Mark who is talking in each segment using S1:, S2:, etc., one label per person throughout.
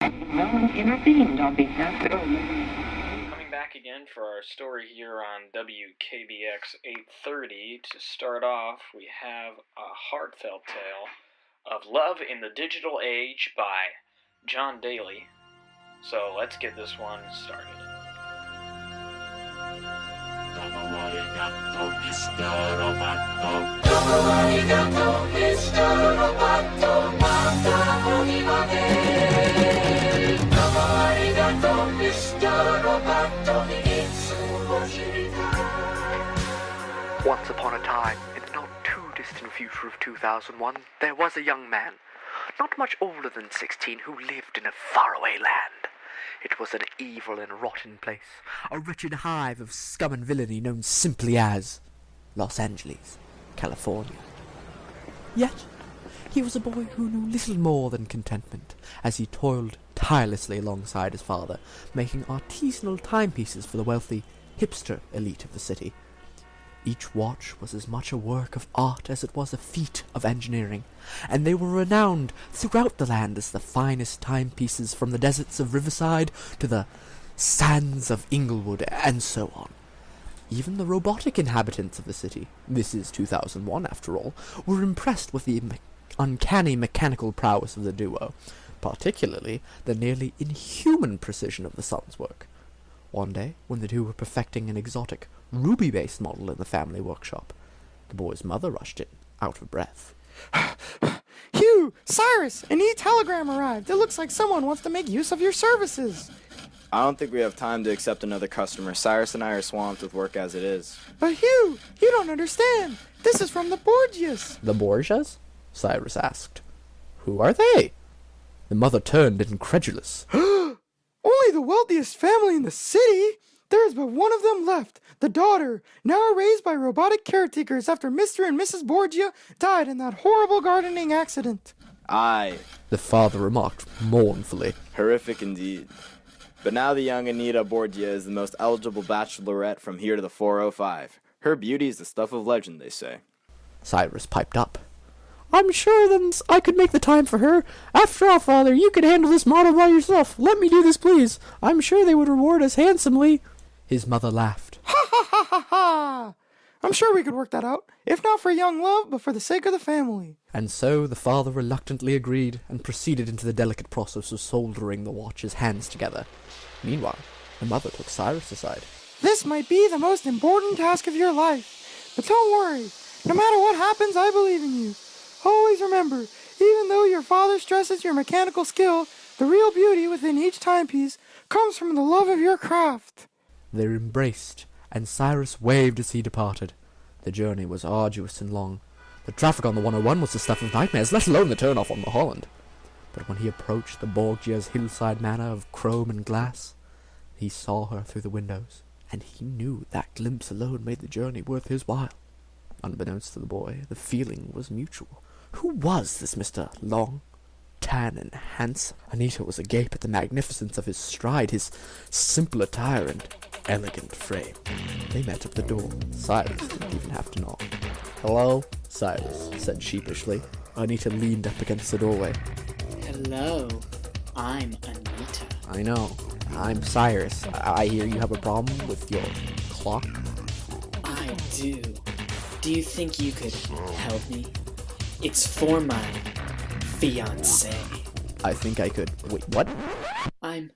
S1: No one intervened, obviously.
S2: Coming back again for our story here on WKBX 830. To start off, we have a heartfelt tale of Love in the Digital Age by John Daly. So let's get this one started.
S3: Once upon a time, in the not too distant future of 2001, there was a young man, not much older than 16, who lived in a faraway land. It was an evil and rotten place, a wretched hive of scum and villainy known simply as Los Angeles, California. Yet, he was a boy who knew little more than contentment, as he toiled tirelessly alongside his father, making artisanal timepieces for the wealthy hipster elite of the city. Each watch was as much a work of art as it was a feat of engineering, and they were renowned throughout the land as the finest timepieces from the deserts of Riverside to the sands of Inglewood, and so on. Even the robotic inhabitants of the city, this is 2001 after all, were impressed with the uncanny mechanical prowess of the duo, particularly the nearly inhuman precision of the son's work. One day, when the two were perfecting an exotic ruby-based model in the family workshop, the boy's mother rushed in, out of breath.
S4: Hugh! Cyrus! An e-telegram arrived. It looks like someone wants to make use of your services.
S5: I don't think we have time to accept another customer. Cyrus and I are swamped with work as it is.
S4: But Hugh, you don't understand. This is from the Borgias.
S3: The Borgias? Cyrus asked. Who are they? The mother turned incredulous.
S4: Only the wealthiest family in the city? There is but one of them left, the daughter, now raised by robotic caretakers after Mr. and Mrs. Borgia died in that horrible gardening accident.
S5: Aye.
S3: The father remarked mournfully.
S5: Horrific indeed. But now the young Anita Borgia is the most eligible bachelorette from here to the 405. Her beauty is the stuff of legend, they say.
S3: Cyrus piped up. I'm sure then I could make the time for her. After all, father, you could handle this model by yourself. Let me do this, please. I'm sure they would reward us handsomely. His mother laughed.
S4: Ha ha ha ha ha! I'm sure we could work that out, if not for young love, but for the sake of the family.
S3: And so the father reluctantly agreed, and proceeded into the delicate process of soldering the watch's hands together. Meanwhile, the mother took Cyrus aside.
S4: This might be the most important task of your life, but don't worry. No matter what happens, I believe in you. Always remember, even though your father stresses your mechanical skill, the real beauty within each timepiece comes from the love of your craft.
S3: They embraced, and Cyrus waved as he departed. The journey was arduous and long. The traffic on the 101 was the stuff of nightmares, let alone the turn-off on Mulholland. But when he approached the Borgia's hillside manor of chrome and glass, he saw her through the windows, and he knew that glimpse alone made the journey worth his while. Unbeknownst to the boy, the feeling was mutual. Who was this Mr. Long, tan and handsome? Anita was agape at the magnificence of his stride, his simple attire and elegant frame. They met at the door. Cyrus didn't even have to knock. Hello? Cyrus said sheepishly. Anita leaned up against the doorway.
S6: Hello, I'm Anita.
S3: I know. I'm Cyrus. I hear you have a problem with your clock?
S6: I do. Do you think you could help me? It's for my fiancé.
S3: I think I could. Wait, what?
S6: I'm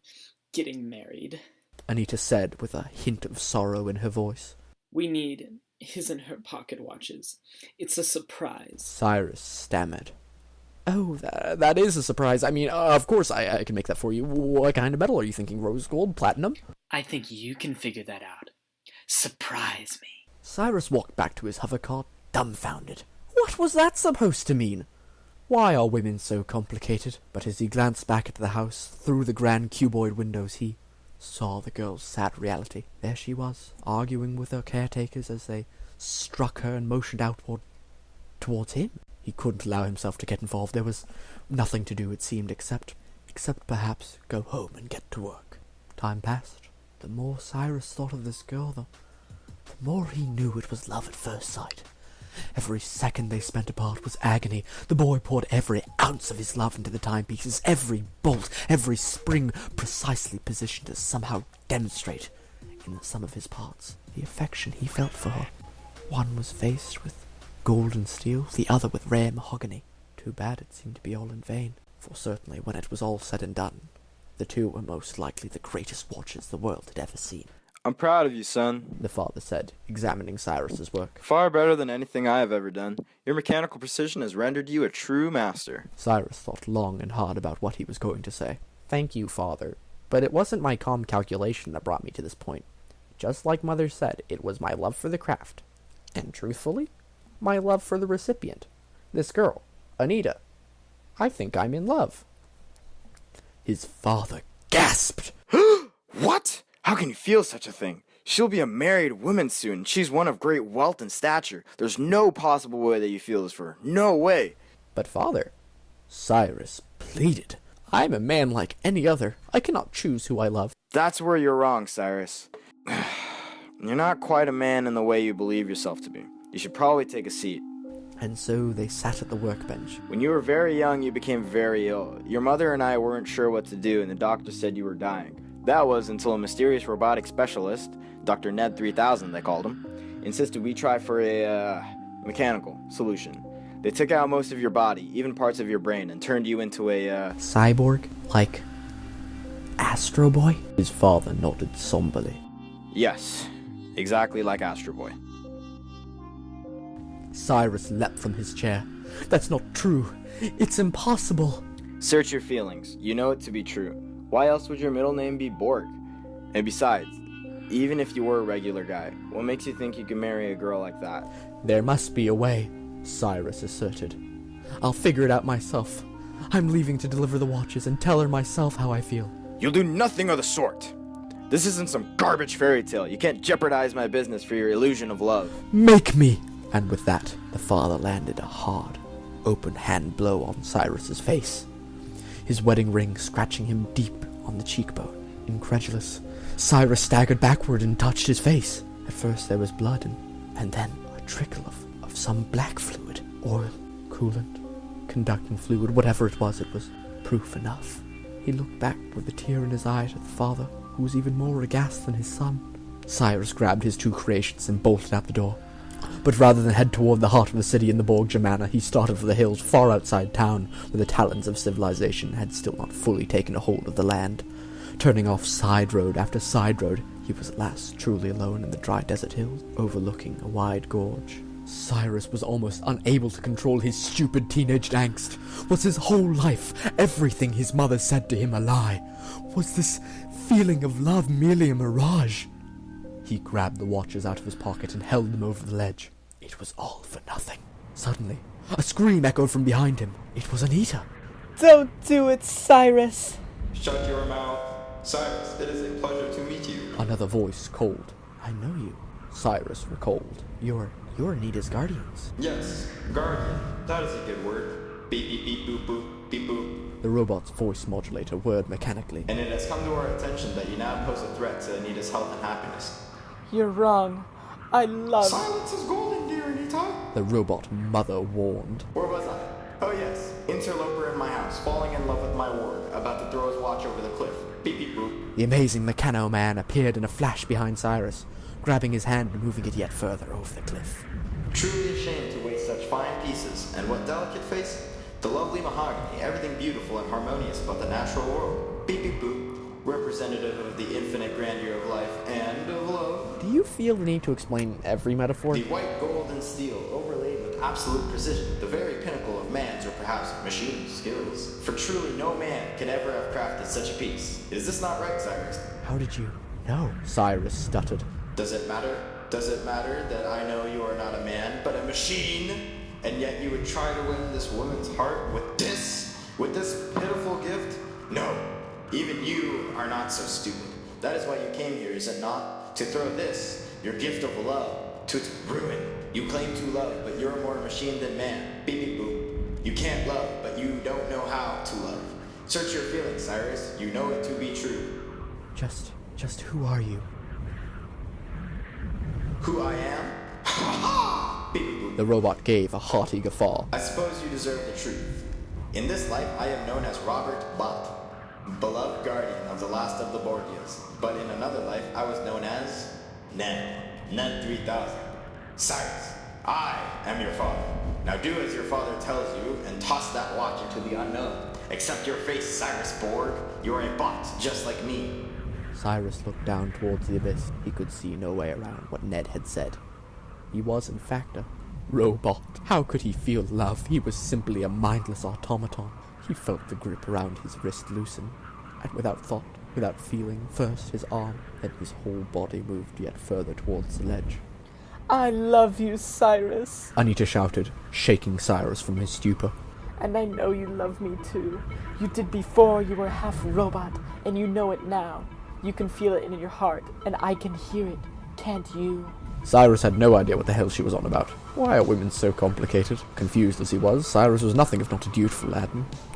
S6: getting married.
S3: Anita said with a hint of sorrow in her voice.
S6: We need his and her pocket watches. It's a surprise.
S3: Cyrus stammered. Oh, that is a surprise. I mean, of course I can make that for you. What kind of metal are you thinking? Rose gold? Platinum?
S6: I think you can figure that out. Surprise me.
S3: Cyrus walked back to his hovercar, dumbfounded. What was that supposed to mean? Why are women so complicated? But as he glanced back at the house through the grand cuboid windows, he saw the girl's sad reality. There she was, arguing with her caretakers as they struck her and motioned outward towards him. He couldn't allow himself to get involved. There was nothing to do, it seemed, except perhaps go home and get to work. Time passed. The more Cyrus thought of this girl, the more he knew it was love at first sight. Every second they spent apart was agony. The boy poured every ounce of his love into the timepieces, every bolt, every spring precisely positioned to somehow demonstrate, in the sum of his parts, the affection he felt for her. One was faced with gold and steel, the other with rare mahogany. Too bad it seemed to be all in vain, for certainly when it was all said and done, the two were most likely the greatest watches the world had ever seen.
S5: I'm proud of you, son,
S3: The father said, examining Cyrus's work.
S5: Far better than anything I have ever done. Your mechanical precision has rendered you a true master.
S3: Cyrus thought long and hard about what he was going to say. Thank you, father, but it wasn't my calm calculation that brought me to this point. Just like mother said, it was my love for the craft. And truthfully, my love for the recipient. This girl, Anita. I think I'm in love. His father gasped.
S5: What? How can you feel such a thing? She'll be a married woman soon. She's one of great wealth and stature. There's no possible way that you feel this for her. No way.
S3: But father, Cyrus pleaded, I'm a man like any other. I cannot choose who I love.
S5: That's where you're wrong, Cyrus. You're not quite a man in the way you believe yourself to be. You should probably take a seat.
S3: And so they sat at the workbench.
S5: When you were very young, you became very ill. Your mother and I weren't sure what to do, and the doctor said you were dying. That was until a mysterious robotic specialist, Dr. Ned 3000 they called him, insisted we try for a mechanical solution. They took out most of your body, even parts of your brain, and turned you into a
S3: Cyborg? Like Astro Boy? His father nodded somberly.
S5: Yes, exactly like Astro Boy.
S3: Cyrus leapt from his chair. That's not true. It's impossible.
S5: Search your feelings. You know it to be true. Why else would your middle name be Borg? And besides, even if you were a regular guy, what makes you think you can marry a girl like that?
S3: There must be a way, Cyrus asserted. I'll figure it out myself. I'm leaving to deliver the watches and tell her myself how I feel.
S5: You'll do nothing of the sort. This isn't some garbage fairy tale. You can't jeopardize my business for your illusion of love.
S3: Make me! And with that, the father landed a hard, open hand blow on Cyrus's face, his wedding ring scratching him deep on the cheekbone. Incredulous, Cyrus staggered backward and touched his face. At first there was blood and then a trickle of some black fluid. Oil, coolant, conducting fluid, whatever it was proof enough. He looked back with a tear in his eye at the father, who was even more aghast than his son. Cyrus grabbed his two creations and bolted out the door. But rather than head toward the heart of the city in the Borg Germana, he started for the hills far outside town, where the talons of civilization had still not fully taken a hold of the land. Turning off side road after side road, he was at last truly alone in the dry desert hills, overlooking a wide gorge. Cyrus was almost unable to control his stupid teenage angst. Was his whole life, everything his mother said to him, a lie? Was this feeling of love merely a mirage? He grabbed the watches out of his pocket and held them over the ledge. It was all for nothing. Suddenly, a scream echoed from behind him. It was Anita.
S7: Don't do it, Cyrus.
S8: Shut your mouth. Cyrus, it is a pleasure to meet you.
S3: Another voice called. I know you. Cyrus recalled. You're Anita's guardians.
S8: Yes, guardian. That is a good word. Beep beep beep boop boop beep boop.
S3: The robot's voice modulator whirred mechanically.
S5: And it has come to our attention that you now pose a threat to Anita's health and happiness.
S7: You're wrong. I love...
S8: Silence is golden, dear Anita.
S3: The robot mother warned.
S5: Where was I? Oh yes, interloper in my house, falling in love with my ward, about to throw his watch over the cliff. Beep beep boop.
S3: The amazing Meccano Man appeared in a flash behind Cyrus, grabbing his hand and moving it yet further over the cliff.
S5: Truly a shame to waste such fine pieces, and what delicate face? The lovely mahogany, everything beautiful and harmonious about the natural world. Beep beep boop. Representative of the infinite grandeur of life and of love.
S3: Do you feel the need to explain every metaphor?
S5: The white gold and steel, overlaid with absolute precision, the very pinnacle of man's or perhaps machine's skills. For truly no man could ever have crafted such a piece. Is this not right, Cyrus?
S3: How did you know? Cyrus stuttered.
S5: Does it matter? Does it matter that I know you are not a man, but a machine? And yet you would try to win this woman's heart with this pitiful gift? No. Even you are not so stupid. That is why you came here, is it not? To throw this, your gift of love, to its ruin. You claim to love, but you're more machine than man. Beep beep boop. You can't love, but you don't know how to love. Search your feelings, Cyrus. You know it to be true.
S3: Just who are you?
S5: Who I am? Ha ha! beep boop boop.
S3: The robot gave a hearty guffaw.
S5: I suppose you deserve the truth. In this life, I am known as Robert Bott, beloved guardian of the last of the Borgias. But in another life, I was known as Ned 3000. Cyrus, I am your father. Now do as your father tells you and toss that watch into the unknown. Accept your face, Cyrus Borg. You are a bot, just like me.
S3: Cyrus looked down towards the abyss. He could see no way around what Ned had said. He was, in fact, a robot. How could he feel love? He was simply a mindless automaton. He felt the grip around his wrist loosen, and without thought, without feeling, first his arm, then his whole body moved yet further towards the ledge.
S7: I love you, Cyrus.
S3: Anita shouted, shaking Cyrus from his stupor.
S7: And I know you love me too. You did before you were half robot, and you know it now. You can feel it in your heart, and I can hear it. Can't you?
S3: Cyrus had no idea what the hell she was on about. Why are women so complicated? Confused as he was, Cyrus was nothing if not a dutiful lad.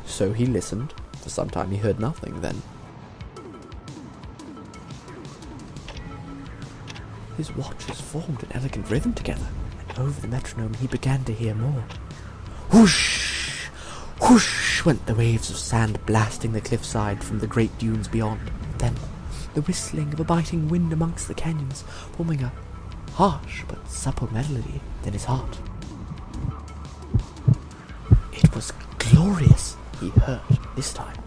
S3: So he listened. For some time he heard nothing, then... His watches formed an elegant rhythm together, and over the metronome he began to hear more. Whoosh! Whoosh! Went the waves of sand blasting the cliffside from the great dunes beyond. Then, the whistling of a biting wind amongst the canyons, forming a harsh but supple melody in his heart. It was glorious, he heard, this time,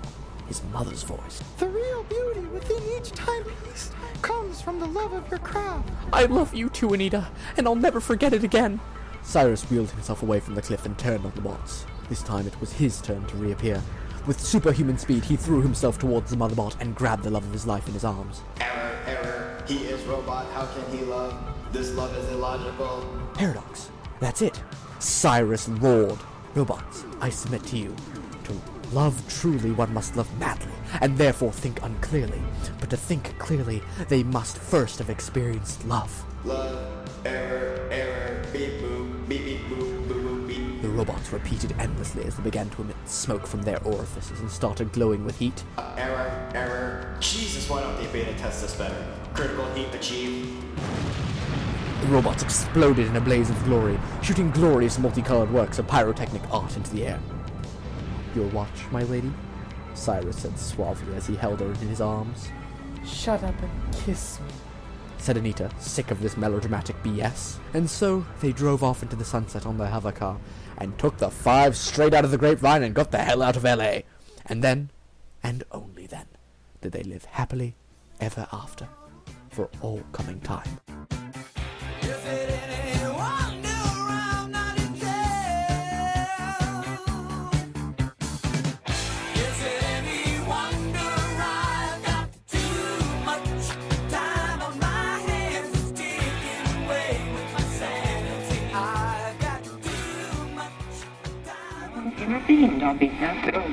S3: his mother's voice.
S4: The real beauty within each timepiece comes from the love of your craft.
S3: I love you too, Anita, and I'll never forget it again. Cyrus wheeled himself away from the cliff and turned on the bots. This time it was his turn to reappear. With superhuman speed, he threw himself towards the mother bot and grabbed the love of his life in his arms.
S5: Error. He is robot. How can he love? This love is illogical.
S3: Paradox. That's it. Cyrus roared. Robots, I submit to you. To love truly, one must love madly, and therefore think unclearly. But to think clearly, they must first have experienced love.
S5: Love, error, beep boop, beep beep boop, boop boop beep.
S3: The robots repeated endlessly as they began to emit smoke from their orifices and started glowing with heat.
S5: Error. Jesus, why don't they beta test this better? Critical heat achieved.
S3: The robots exploded in a blaze of glory, shooting glorious multicolored works of pyrotechnic art into the air. Your watch, my lady? Cyrus said suavely as he held her in his arms.
S7: Shut up and kiss me.
S3: Said Anita, sick of this melodramatic BS. And so they drove off into the sunset on their hover car, and took the 5 straight out of the grapevine and got the hell out of LA. And then, and only then, did they live happily ever after, for all coming time.
S1: Intervened on behalf of...